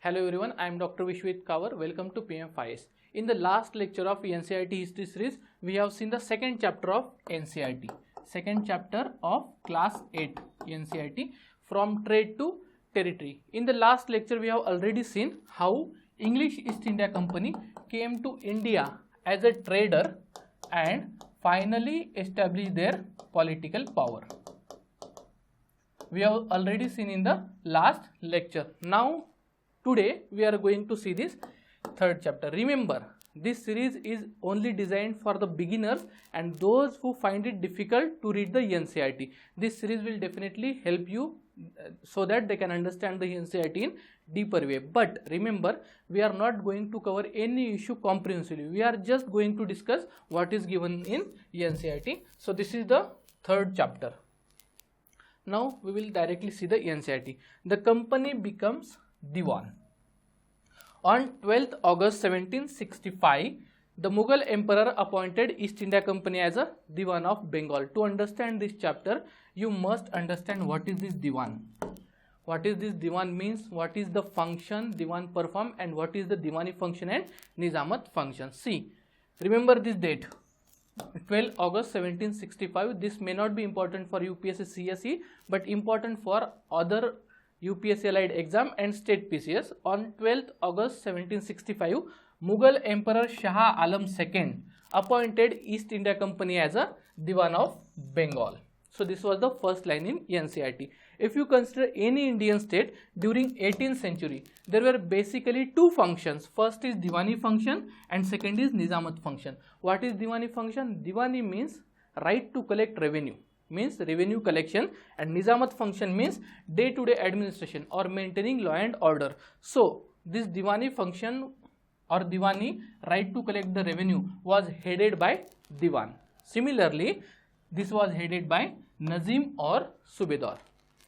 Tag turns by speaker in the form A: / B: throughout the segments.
A: Hello everyone, I am Dr. Vishwjeet Kawar. Welcome to PM5S. In the last lecture of NCERT history series, we have seen the second chapter of NCERT. Second chapter of class 8 NCERT, from trade to territory. In the last lecture, we have already seen how English East India Company came to India as a trader and finally established their political power. We have already seen in the last lecture. Now today we are going to see this third chapter. Remember, this series is only designed for the beginners and those who find it difficult to read the NCERT. This series will definitely help you so that they can understand the NCERT in deeper way. But remember, we are not going to cover any issue comprehensively. We are just going to discuss what is given in NCERT. So this is the third chapter. Now we will directly see the NCERT. The company becomes Diwan. On 12th August 1765, the Mughal Emperor appointed East India Company as a Diwan of Bengal. To understand this chapter, you must understand what is this Diwan. What is this Diwan means, what is the function Diwan perform, and what is the Diwani function and nizamat function. See, remember this date, 12 August 1765. This may not be important for UPSC CSE, but important for other UPSC allied exam and state PCS. On 12th August 1765, Mughal Emperor Shah Alam II appointed East India Company as a Diwan of Bengal. So this was the first line in NCERT. If you consider any Indian state during 18th century, there were basically two functions. First is Diwani function and second is nizamat function. What is Diwani function? Diwani means right to collect revenue, means revenue collection, and nizamat function means day-to-day administration or maintaining law and order. So this Diwani function or Diwani, right to collect the revenue, was headed by Diwan. Similarly, this was headed by Nazim or Subedar.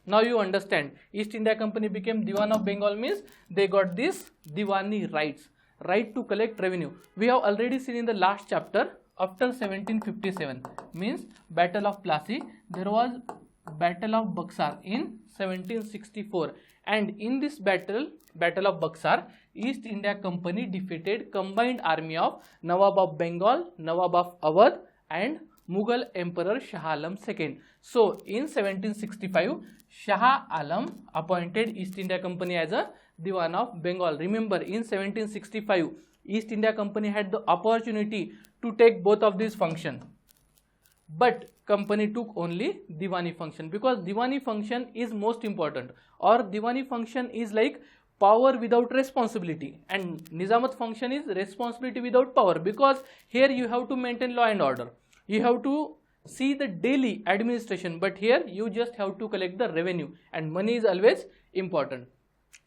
A: Now you understand, East India Company became Diwan of Bengal means they got this Diwani rights, right to collect revenue. We have already seen in the last chapter, after 1757 means Battle of Plassey, there was Battle of Buxar in 1764, and in this battle of Buxar, East India Company defeated combined army of Nawab of Bengal, Nawab of Awadh and Mughal Emperor Shah Alam II. So in 1765, Shah Alam appointed East India Company as a Diwan of Bengal. Remember, in 1765, East India Company had the opportunity to take both of these functions, but company took only Diwani function, because Diwani function is most important, or Diwani function is like power without responsibility, and nizamat function is responsibility without power, because here you have to maintain law and order, you have to see the daily administration, but here you just have to collect the revenue, and money is always important.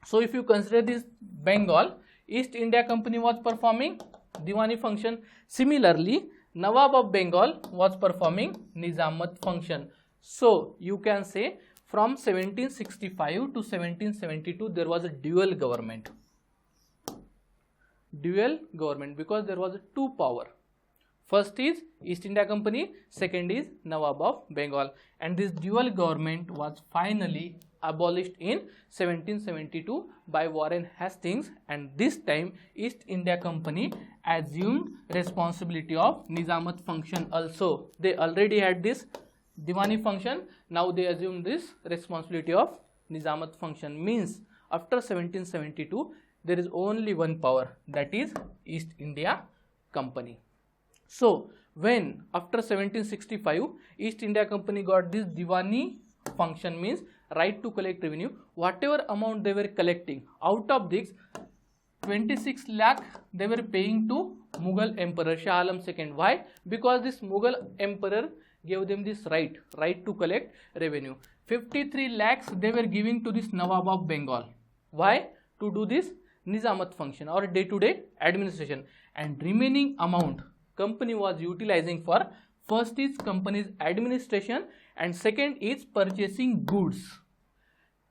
A: So if you consider this Bengal, East India Company was performing Diwani function. Similarly, Nawab of Bengal was performing nizamat function. So you can say from 1765 to 1772 there was a dual government. Dual government, because there was a two power. First is East India Company, second is Nawab of Bengal, and this dual government was finally abolished in 1772 by Warren Hastings, and this time East India Company assumed responsibility of nizamat function also. They already had this Diwani function, now they assume this responsibility of nizamat function. Means after 1772 there is only one power, that is East India Company. So when after 1765 East India Company got this Diwani function, means right to collect revenue, whatever amount they were collecting, out of this 26 lakh they were paying to Mughal Emperor Shah Alam II. Why? Because this Mughal Emperor gave them this right to collect revenue. 53 lakhs they were giving to this Nawab of Bengal. Why? To do this nizamat function or day-to-day administration, and remaining amount company was utilizing for, first is company's administration and second is purchasing goods.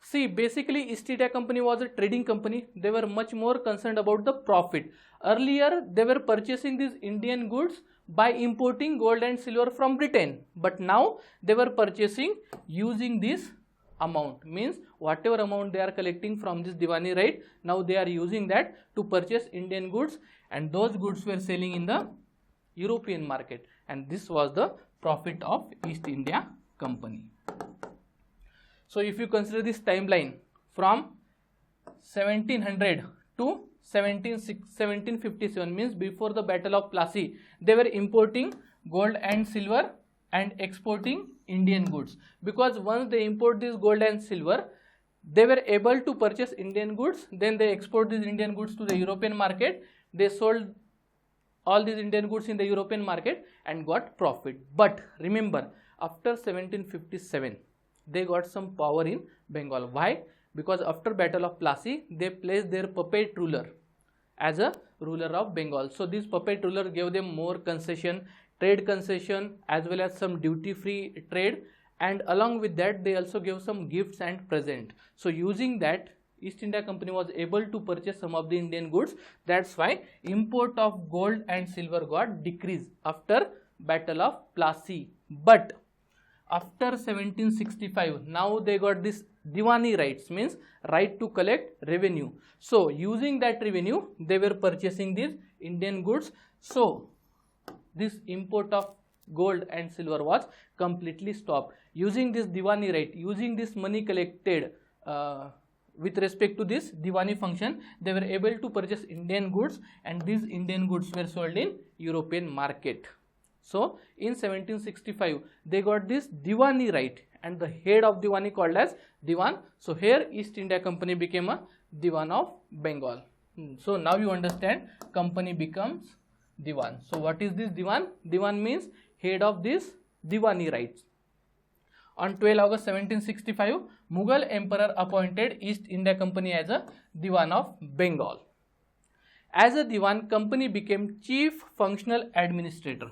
A: See, basically East India Company was a trading company. They were much more concerned about the profit. Earlier they were purchasing these Indian goods by importing gold and silver from Britain, but now they were purchasing using this amount, means whatever amount they are collecting from this Diwani right, now they are using that to purchase Indian goods, and those goods were selling in the European market, and this was the profit of East India Company. So if you consider this timeline from 1700 to 1757, means before the Battle of Plassey, they were importing gold and silver and exporting Indian goods, because once they import this gold and silver, they were able to purchase Indian goods, then they export these Indian goods to the European market, they sold all these Indian goods in the European market and got profit. But remember, after 1757, they got some power in Bengal. Why? Because after Battle of Plassey, they placed their puppet ruler as a ruler of Bengal. So this puppet ruler gave them more concession, trade concession, as well as some duty-free trade, and along with that they also gave some gifts and present. So using that, East India Company was able to purchase some of the Indian goods. That's why import of gold and silver got decreased after Battle of Plassey. But after 1765, now they got this Diwani rights, means right to collect revenue. So using that revenue, they were purchasing these Indian goods. So this import of gold and silver was completely stopped. Using this Diwani right, using this money collected with respect to this Diwani function, they were able to purchase Indian goods, and these Indian goods were sold in European market. So in 1765, they got this Diwani right, and the head of Diwani called as Diwan. So here East India Company became a Diwan of Bengal. So now you understand, company becomes Diwan. So what is this Diwan? Diwan means head of this Diwani rights. On 12 August 1765, Mughal Emperor appointed East India Company as a Diwan of Bengal. As a Diwan, company became chief functional administrator.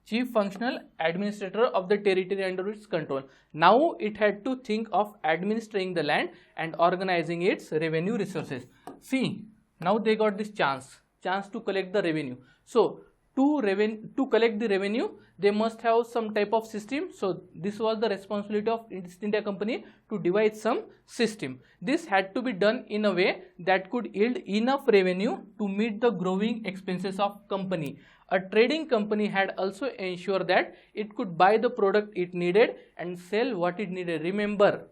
A: Chief functional administrator of the territory under its control. Now it had to think of administering the land and organizing its revenue resources. See, now they got this chance to collect the revenue. So to collect the revenue, they must have some type of system. So this was the responsibility of East India Company to devise some system. This had to be done in a way that could yield enough revenue to meet the growing expenses of company. A trading company had also ensured that it could buy the product it needed and sell what it needed. Remember,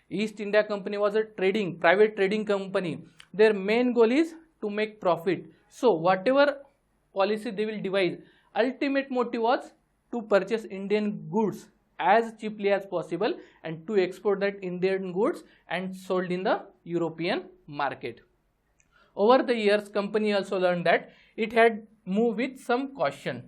A: East India Company was a private trading company. Their main goal is to make profit. So whatever policy they will devise, ultimate motive was to purchase Indian goods as cheaply as possible and to export that Indian goods and sold in the European market. Over the years, company also learned that it had move with some caution.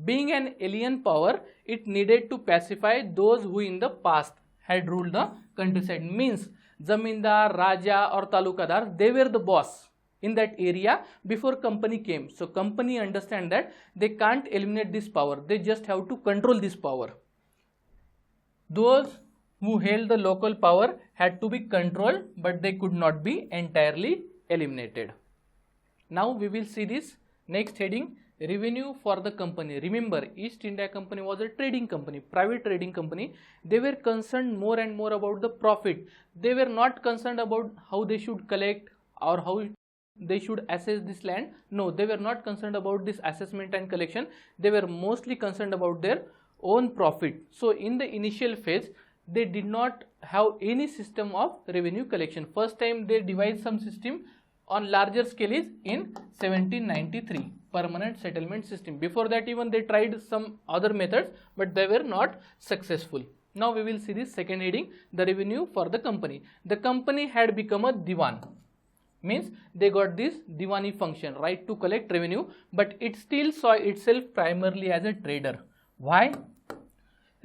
A: Being an alien power, it needed to pacify those who in the past had ruled the countryside. Means Zamindar, Raja or Talukadar, they were the boss in that area before company came. So company understand that they can't eliminate this power, they just have to control this power. Those who held the local power had to be controlled, but they could not be entirely eliminated. Now we will see this next heading, revenue for the company. Remember, East India Company was a trading company, private trading company. They were concerned more and more about the profit. They were not concerned about how they should collect or how they should assess this land. No, they were not concerned about this assessment and collection. They were mostly concerned about their own profit. So in the initial phase, they did not have any system of revenue collection. First time they devised some system on larger scale is in 1793, permanent settlement system. Before that even they tried some other methods, but they were not successful. Now we will see this second heading, the revenue for the company. The company had become a Diwan, means they got this Diwani function, right to collect revenue, but it still saw itself primarily as a trader. Why?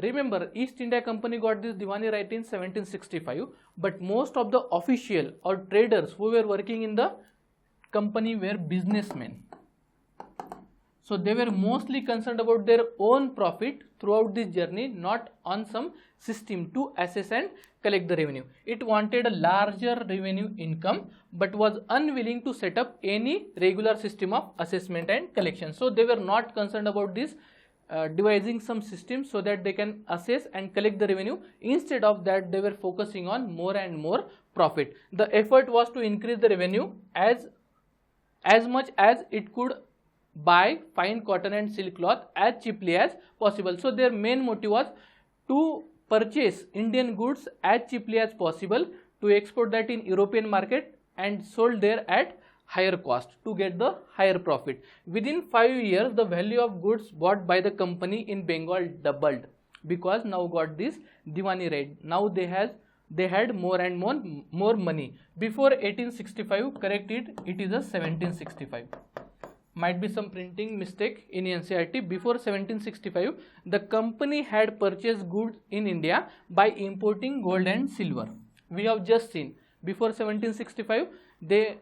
A: Remember, East India Company got this Diwani right in 1765, but most of the official or traders who were working in the company were businessmen. So they were mostly concerned about their own profit throughout this journey, not on some system to assess and collect the revenue. It wanted a larger revenue income, but was unwilling to set up any regular system of assessment and collection. So they were not concerned about this devising some system so that they can assess and collect the revenue. Instead of that, they were focusing on more and more profit. The effort was to increase the revenue as much as it could buy fine cotton and silk cloth as cheaply as possible. So their main motive was to purchase Indian goods as cheaply as possible, to export that in European market and sold there at higher cost to get the higher profit. Within 5 years, the value of goods bought by the company in Bengal doubled, because now got this Diwani rate. Now they had more and more money. Before 1865, correct it is a 1765. Might be some printing mistake in NCERT. Before 1765, the company had purchased goods in India by importing gold and silver. We have just seen before 1765 they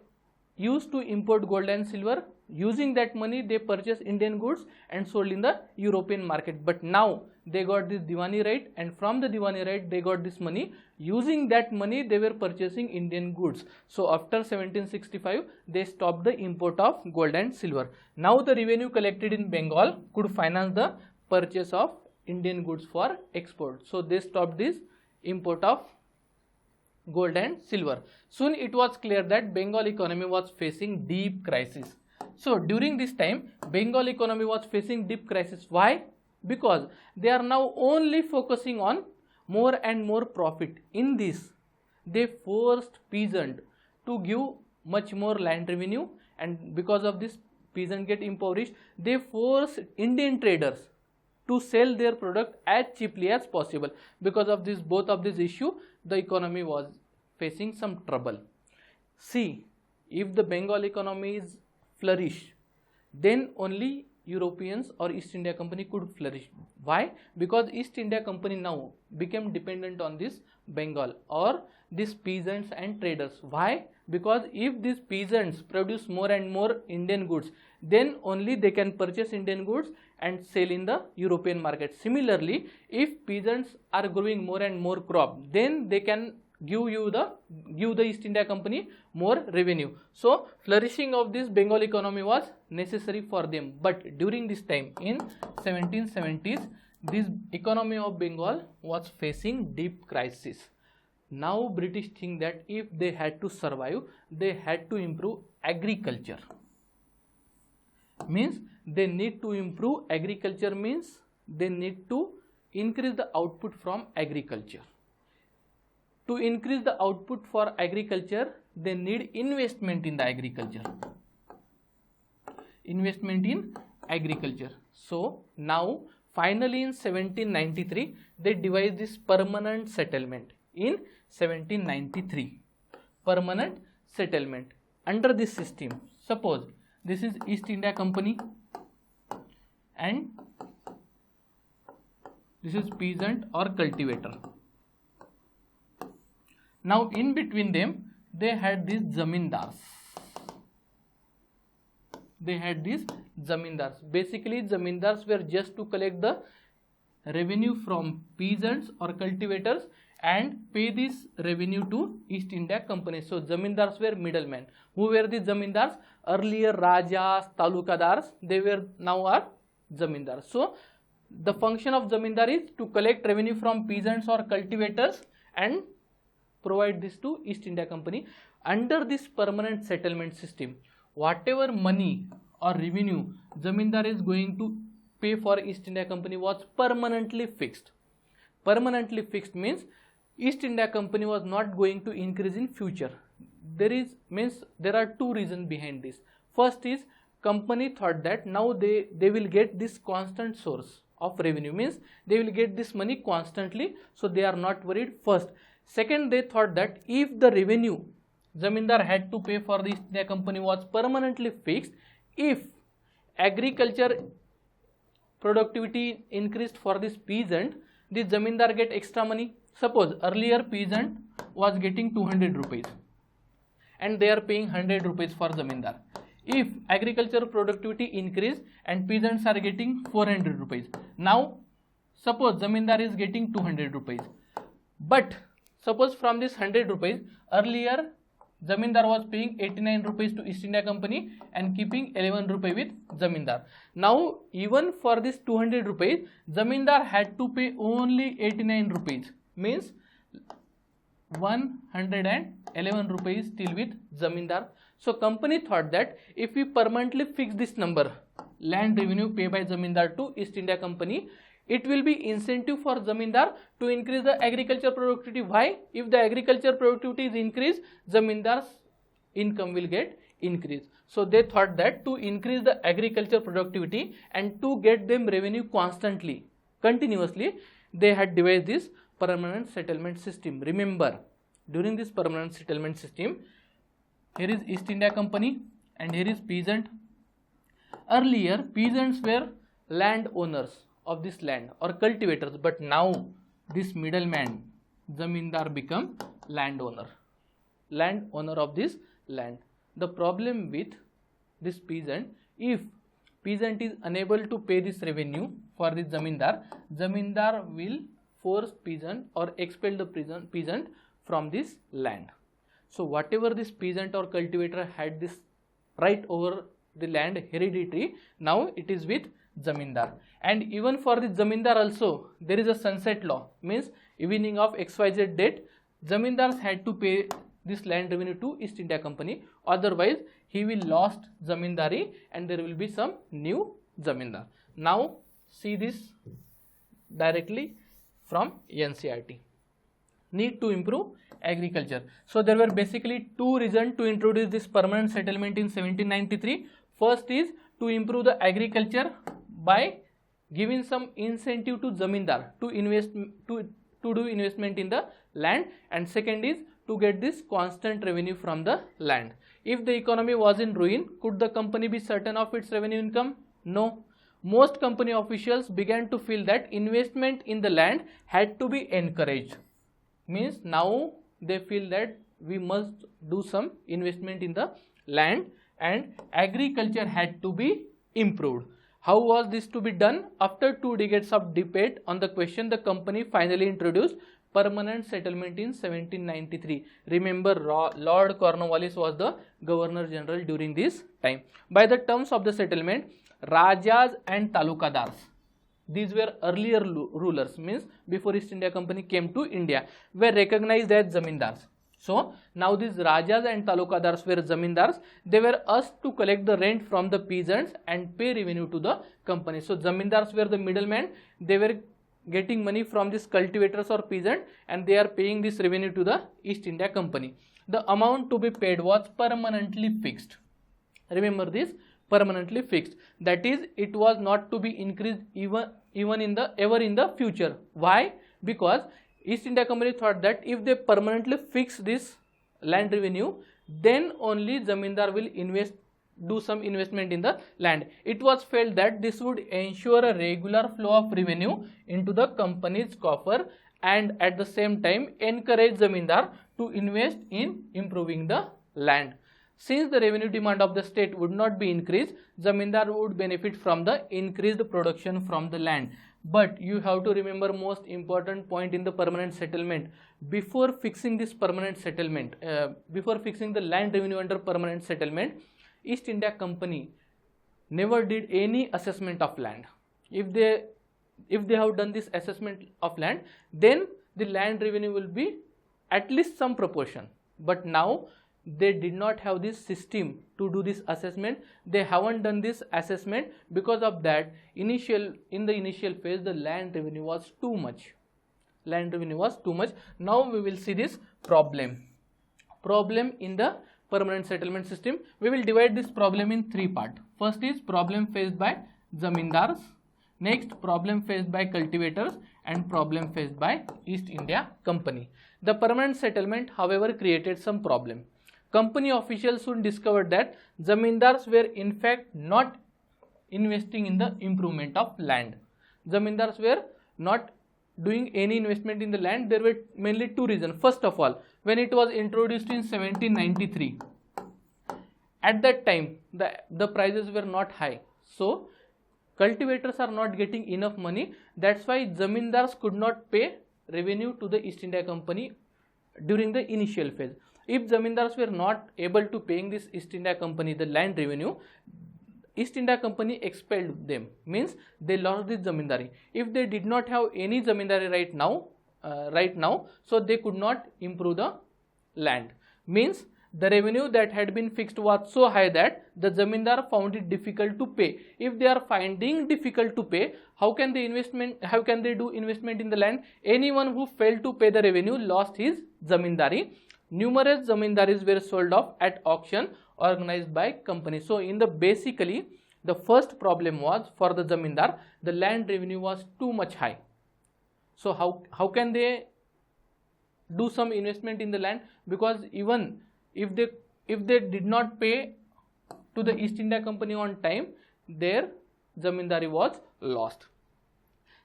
A: used to import gold and silver. Using that money, they purchased Indian goods and sold in the European market. But now they got this Diwani rate, and from the Diwani rate they got this money. Using that money, they were purchasing Indian goods. So after 1765, they stopped the import of gold and silver. Now the revenue collected in Bengal could finance the purchase of Indian goods for export. So they stopped this import of gold and silver. Soon it was clear that Bengal economy was facing deep crisis. So during this time, Bengal economy was facing deep crisis. Why? Because they are now only focusing on more and more profit. In this, they forced peasant to give much more land revenue, and because of this, peasant get impoverished. They forced Indian traders to sell their product as cheaply as possible. Because of this, both of this issue, the economy was facing some trouble. See, if the Bengal economy is flourish, then only Europeans or East India Company could flourish. Why? Because East India Company now became dependent on this Bengal or these peasants and traders. Why? Because if these peasants produce more and more Indian goods, then only they can purchase Indian goods and sell in the European market. Similarly, if peasants are growing more and more crop, then they can give the East India Company more revenue. So flourishing of this Bengal economy was necessary for them. But during this time, in 1770s, this economy of Bengal was facing deep crisis. Now British think that if they had to survive, they had to improve agriculture. Means they need to improve agriculture, means they need to increase the output from agriculture. To increase the output for agriculture, they need investment in the agriculture. Investment in agriculture. So now finally in 1793, they devised this permanent settlement. In 1793, permanent settlement. Under this system, suppose this is East India Company and this is peasant or cultivator. Now in between them, they had these zamindars. Basically, zamindars were just to collect the revenue from peasants or cultivators and pay this revenue to East India Company. So zamindars were middlemen. Who were the zamindars? Earlier Rajas, Talukadars, they were now are zamindars. So the function of zamindar is to collect revenue from peasants or cultivators and provide this to East India Company. Under this permanent settlement system, whatever money or revenue zamindar is going to pay for East India Company was permanently fixed. Permanently fixed means East India Company was not going to increase in future. There are two reasons behind this. First is, company thought that now they will get this constant source of revenue, means they will get this money constantly, so they are not worried. First. Second, they thought that if the revenue zamindar had to pay for the East India Company was permanently fixed, if agriculture productivity increased for this peasant, the zamindar get extra money. Suppose earlier peasant was getting 200 rupees and they are paying 100 rupees for zamindar. If agriculture productivity increase and peasants are getting 400 rupees, now suppose zamindar is getting 200 rupees, but suppose from this 100 rupees, earlier Zamindar was paying 89 rupees to East India Company and keeping 11 rupees with Zamindar. Now even for this 200 rupees, Zamindar had to pay only 89 rupees, means 111 rupees still with Zamindar. So company thought that if we permanently fix this number, land revenue paid by Zamindar to East India Company, it will be incentive for Zamindar to increase the agriculture productivity. Why? If the agriculture productivity is increased, Zamindar's income will get increased. So they thought that to increase the agriculture productivity and to get them revenue constantly, continuously, they had devised this permanent settlement system. Remember, during this permanent settlement system, here is East India Company and here is peasant. Earlier, peasants were land owners of this land or cultivators, but now this middleman Zamindar become landowner of this land. The problem with this peasant, if peasant is unable to pay this revenue for this Zamindar, Zamindar will force peasant or expel the peasant from this land. So whatever this peasant or cultivator had this right over the land hereditary, now it is with Zamindar. And even for the Zamindar also, there is a sunset law, means evening of XYZ date, Zamindars had to pay this land revenue to East India Company, otherwise he will lost Zamindari and there will be some new Zamindar. Now see this directly from NCERT. Need to improve agriculture. So there were basically two reasons to introduce this permanent settlement in 1793. First is to improve the agriculture by giving some incentive to Zamindar to invest to do investment in the land, and second is to get this constant revenue from the land. If the economy was in ruin, could the company be certain of its revenue income? No. Most company officials began to feel that investment in the land had to be encouraged. Means now they feel that we must do some investment in the land and agriculture had to be improved. How was this to be done? After 2 decades of debate on the question, the company finally introduced permanent settlement in 1793. Remember, Lord Cornwallis was the Governor General during this time. By the terms of the settlement, Rajas and Talukadars, these were earlier rulers, means before East India Company came to India, were recognized as Zamindars. So now these Rajas and Talukadars were Zamindars. They were asked to collect the rent from the peasants and pay revenue to the company. So Zamindars were the middlemen. They were getting money from these cultivators or peasant and they are paying this revenue to the East India Company. The amount to be paid was permanently fixed. Remember this, permanently fixed. That is, it was not to be increased even in the future. Why? Because East India Company thought that if they permanently fix this land revenue, then only Zamindar will do some investment in the land. It was felt that this would ensure a regular flow of revenue into the company's coffer and at the same time encourage Zamindar to invest in improving the land. Since the revenue demand of the state would not be increased, Zamindar would benefit from the increased production from the land. But you have to remember most important point in the permanent settlement. Before fixing this permanent settlement, before fixing the land revenue under permanent settlement, East India Company never did any assessment of land. If they have done this assessment of land, then the land revenue will be at least some proportion. But now they did not have this system to do this assessment. They haven't done this assessment. Because of that, in the initial phase, the land revenue was too much. Now we will see this problem in the permanent settlement system. We will divide this problem in 3 parts. First is problem faced by Zamindars, next problem faced by cultivators, and problem faced by East India Company. The permanent settlement, however, created some problem. Company officials soon discovered that Zamindars were in fact not investing in the improvement of land. Zamindars were not doing any investment in the land. There were mainly 2 reasons. First of all, when it was introduced in 1793, at that time the prices were not high. So cultivators are not getting enough money. That's why Zamindars could not pay revenue to the East India Company during the initial phase. If zamindars were not able to paying this East India Company the land revenue, East India Company expelled them, means they lost this zamindari. If they did not have any zamindari right now, so they could not improve the land. Means the revenue that had been fixed was so high that the zamindar found it difficult to pay. If they are finding difficult to pay, how can they do investment in the land? Anyone who failed to pay the revenue lost his zamindari. Numerous zamindaris were sold off at auction organized by company. So basically the first problem was for the zamindar, the land revenue was too much high. So how can they do some investment in the land? Because even if they did not pay to the East India Company on time, their zamindari was lost.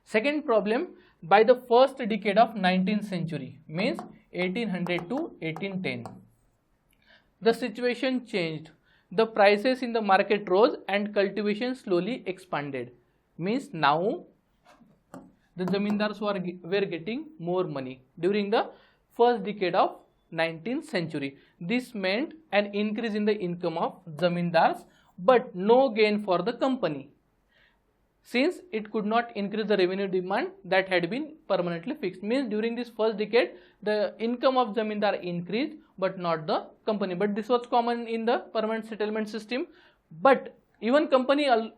A: Second problem, by the first decade of 19th century, means 1800 to 1810, the situation changed. The prices in the market rose and cultivation slowly expanded. Means now the zamindars were getting more money during the first decade of 19th century. This meant an increase in the income of zamindars but no gain for the company, since it could not increase the revenue demand that had been permanently fixed. Means during this first decade the income of zamindar increased but not the company. But this was common in the permanent settlement system. But even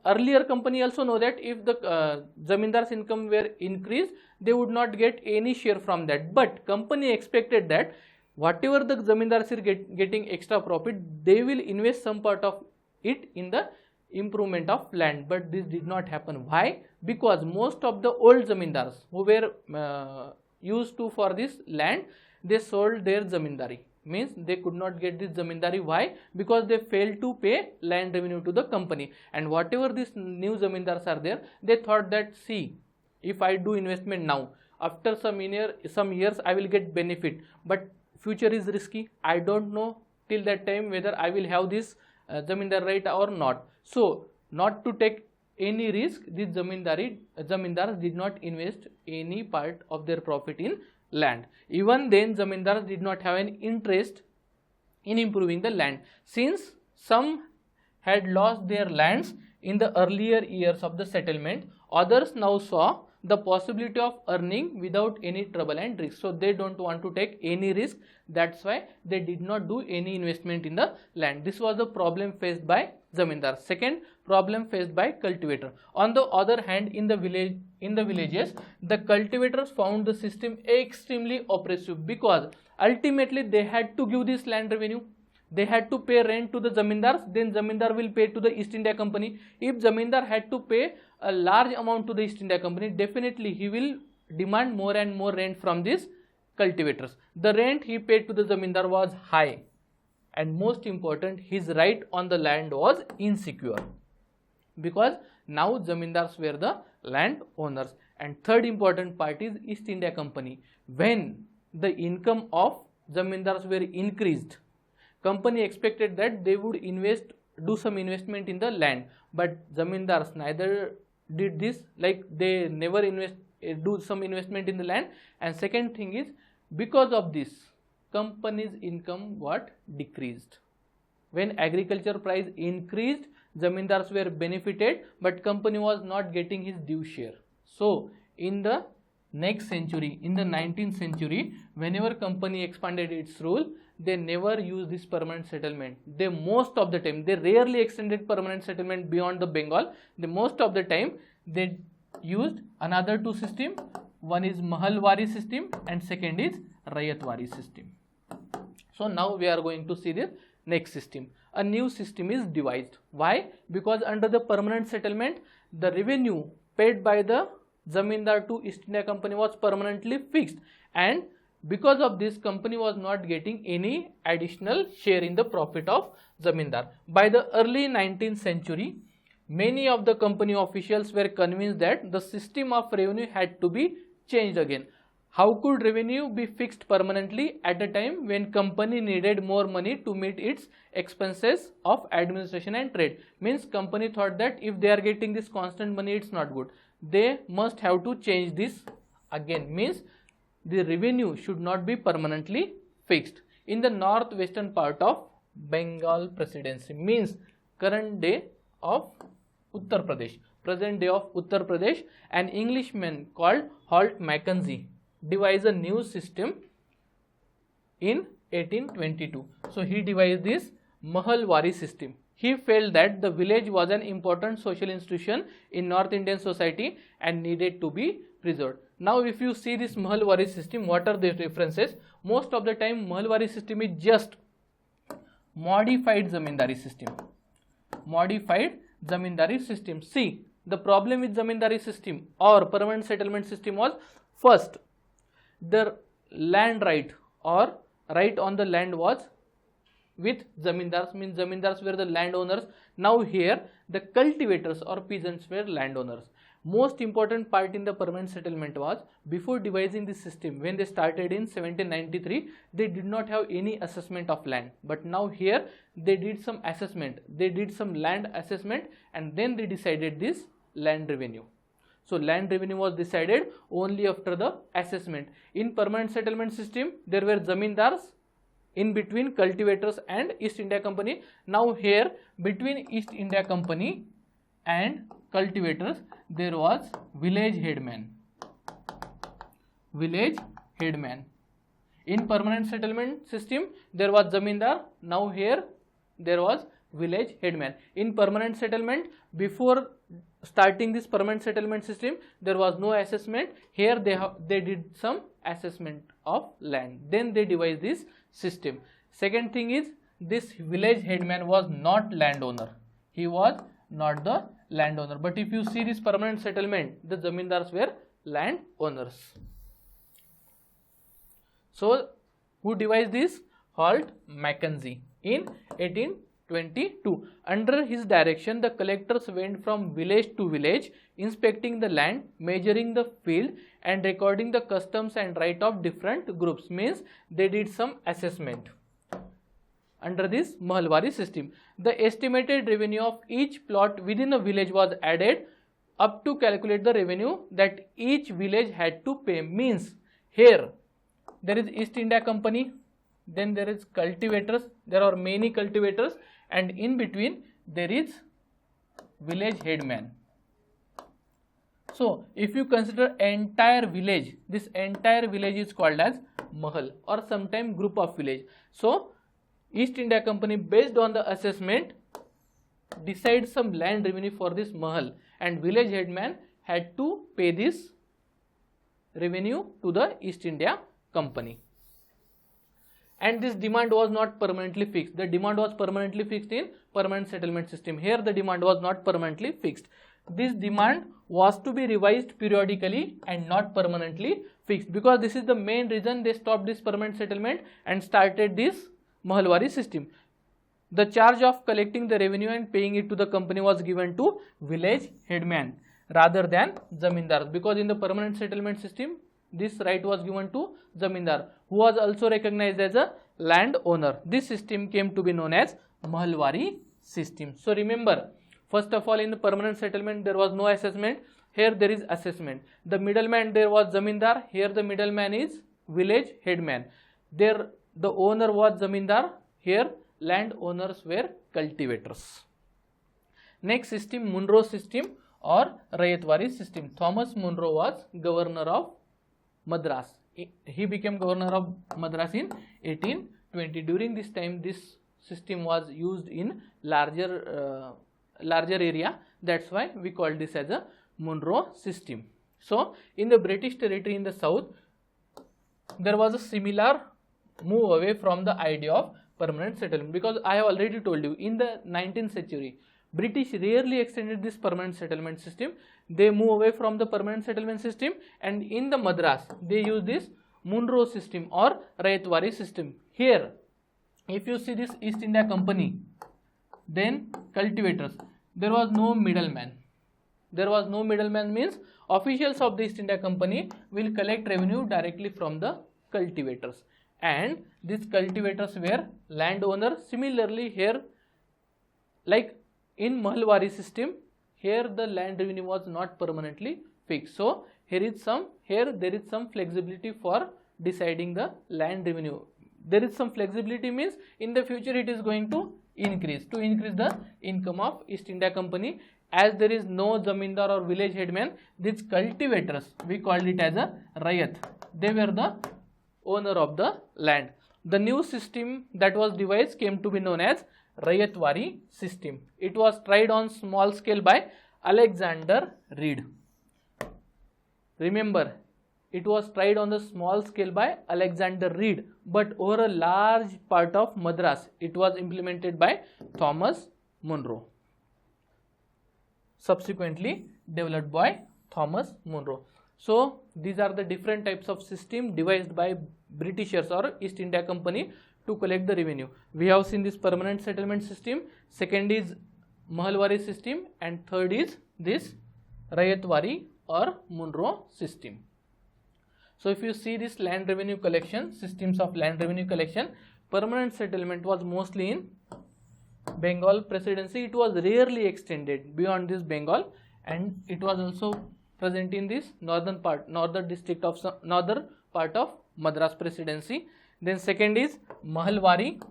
A: earlier company also know that if the zamindar's income were increased, they would not get any share from that. But company expected that whatever the zamindars are getting extra profit, they will invest some part of it in the improvement of land. But this did not happen. Why? Because most of the old zamindars who were used to for this land, they sold their zamindari. Means they could not get this zamindari. Why? Because they failed to pay land revenue to the company. And whatever these new zamindars are there, they thought that, see, if I do investment now, after some years I will get benefit, but future is risky. I don't know till that time whether I will have this zamindar right or not. So not to take any risk, these zamindars did not invest any part of their profit in land. Even then zamindars did not have an interest in improving the land, since some had lost their lands in the earlier years of the settlement. Others now saw the possibility of earning without any trouble and risk. So they don't want to take any risk. That's why they did not do any investment in the land. This was the problem faced by zamindar. Second problem faced by cultivator. On the other hand, in the villages, the cultivators found the system extremely oppressive, because ultimately they had to give this land revenue. They had to pay rent to the zamindars, then zamindar will pay to the East India Company. If zamindar had to pay a large amount to the East India Company, definitely he will demand more and more rent from these cultivators. The rent he paid to the zamindar was high, and most important, his right on the land was insecure, because now zamindars were the land owners. And third important part is East India Company. When the income of zamindars were increased, company expected that they would do some investment in the land, but zamindars neither did this, like they never do some investment in the land. And second thing is, because of this, company's income decreased. When agriculture price increased, zamindars were benefited, but company was not getting his due share. So in the next century, in the 19th century, whenever company expanded its rule, they never used this permanent settlement. They most of the time, they rarely extended permanent settlement beyond the Bengal. Most of the time they used another two systems. One is Mahalwari system and second is Ryotwari system. So now we are going to see the next system. A new system is devised. Why? Because under the permanent settlement, the revenue paid by the zamindar to East India Company was permanently fixed, and because of this, company was not getting any additional share in the profit of zamindar. By the early 19th century, many of the company officials were convinced that the system of revenue had to be changed again. How could revenue be fixed permanently at a time when company needed more money to meet its expenses of administration and trade? Means company thought that if they are getting this constant money, it's not good. They must have to change this again. Means the revenue should not be permanently fixed. in the northwestern part of Bengal Presidency, means current day of Uttar Pradesh, present day of Uttar Pradesh. An Englishman called Holt Mackenzie devised a new system in 1822. So he devised this Mahalwari system. He felt that the village was an important social institution in North Indian society and needed to be preserved. Now if you see this Mahalwari system, what are the differences? Most of the time Mahalwari system is just modified zamindari system. Modified zamindari system. See, the problem with zamindari system or permanent settlement system was, first, the land right or right on the land was with zamindars, means zamindars were the landowners. Now here the cultivators or peasants were landowners. Most important part in the permanent settlement was, before devising this system, when they started in 1793, they did not have any assessment of land, but now here they did some assessment, they did some land assessment, and then they decided this land revenue. So land revenue was decided only after the assessment. In permanent settlement system there were zamindars, in between cultivators and East India Company. Now here between East India Company and cultivators there was village headman. Village headman. In permanent settlement system there was zamindar. Now here there was village headman. In permanent settlement, before starting this permanent settlement system, there was no assessment. Here they did some assessment of land. Then they devised this system. Second thing is, this village headman was not landowner. He was not the landowner. But if you see this permanent settlement, the zamindars were landowners. So who devised this? Holt Mackenzie in 1822. Under his direction, the collectors went from village to village, inspecting the land, measuring the field, and recording the customs and right of different groups. Means they did some assessment under this Mahalwari system. The estimated revenue of each plot within a village was added up to calculate the revenue that each village had to pay. Means here there is East India Company, then there is cultivators, there are many cultivators, and in between there is village headman. So if you consider entire village, this entire village is called as Mahal or sometime group of village. So East India Company, based on the assessment, decide some land revenue for this Mahal, and village headman had to pay this revenue to the East India Company. And this demand was not permanently fixed. The demand was permanently fixed in permanent settlement system. Here the demand was not permanently fixed. This demand was to be revised periodically and not permanently fixed, because this is the main reason they stopped this permanent settlement and started this Mahalwari system. The charge of collecting the revenue and paying it to the company was given to village headman rather than zamindar, because in the permanent settlement system this right was given to zamindar, who was also recognized as a landowner. This system came to be known as Mahalwari system. So remember, first of all, in the permanent settlement there was no assessment. Here there is assessment. The middleman there was zamindar. Here the middleman is village headman. There the owner was zamindar. Here landowners were cultivators. Next system, Munro system or Ryotwari system. Thomas Munro was governor of Madras. He became governor of Madras in 1820. During this time, this system was used in larger area. That's why we call this as a Munro system. So in the British territory in the south, there was a similar move away from the idea of permanent settlement, because I have already told you, in the 19th century British rarely extended this permanent settlement system. They move away from the permanent settlement system, and in the Madras they use this Munro system or Ryotwari system. Here if you see this East India Company, then cultivators, there was no middleman. There was no middleman means officials of the East India Company will collect revenue directly from the cultivators, and these cultivators were landowners. Similarly here, like in Mahalwari system, here the land revenue was not permanently fixed. So here there is some flexibility for deciding the land revenue. there is some flexibility means in the future it is going to increase the income of East India Company. As there is no zamindar or village headman, these cultivators, we called it as a Ryat, they were the owner of the land. The new system that was devised came to be known as Ryotwari System. It was tried on small scale by Alexander Reed. Remember, it was tried on the small scale by Alexander Reed, but over a large part of Madras, it was implemented by Thomas Munro. Subsequently developed by Thomas Munro. So these are the different types of system devised by Britishers or East India Company to collect the revenue. We have seen this permanent settlement system, second is Mahalwari system, and third is this Ryotwari or Munro system. So if you see this land revenue collection, systems of land revenue collection, permanent settlement was mostly in Bengal presidency. It was rarely extended beyond this Bengal, and it was also present in this northern part of Madras presidency. Then second is Mahalwari,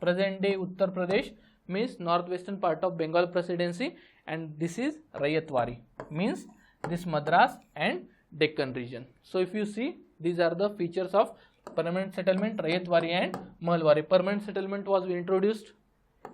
A: present day Uttar Pradesh, means northwestern part of Bengal presidency, and this is Ryotwari, means this Madras and Deccan region. So if you see, these are the features of permanent settlement, Ryotwari and Mahalwari. Permanent settlement was introduced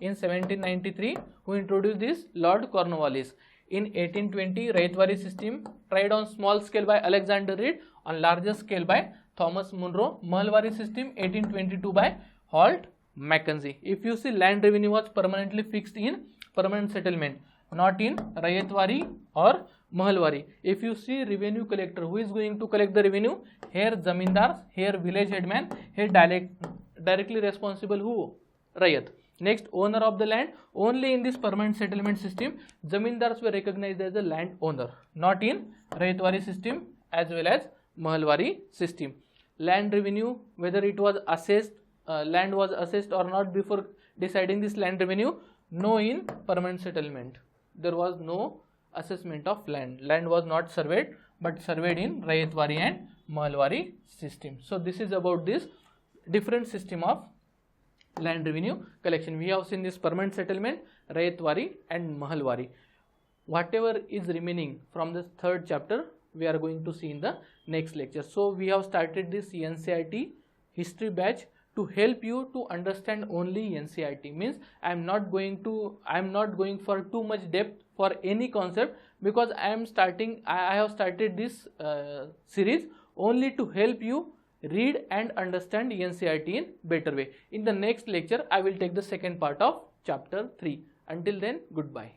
A: in 1793. Who introduced this? Lord Cornwallis. In 1820, Ryotwari system tried on small scale by Alexander Reed, on larger scale by Thomas Munro. Mahalwari system 1822 by Holt Mackenzie. If you see, land revenue was permanently fixed in permanent settlement, not in Ryotwari or Mahalwari. If you see revenue collector, who is going to collect the revenue? Here zamindars, here village headman, here directly responsible who? Ryat. Next, owner of the land. Only in this permanent settlement system, zamindars were recognized as the land owner, not in Ryotwari system as well as Mahalwari system. Land revenue, whether it was assessed, land was assessed or not before deciding this land revenue, no, in permanent settlement there was no assessment of land. Land was not surveyed, but surveyed in Ryotwari and Mahalwari system. So this is about this different system of land revenue collection. We have seen this permanent settlement, Ryotwari and Mahalwari. Whatever is remaining from this third chapter, we are going to see in the next lecture. So we have started this NCERT history batch to help you to understand only NCERT. Means I am not going for too much depth for any concept, because I have started this series only to help you read and understand NCERT in better way. In the next lecture, I will take the second part of chapter 3. Until then, goodbye.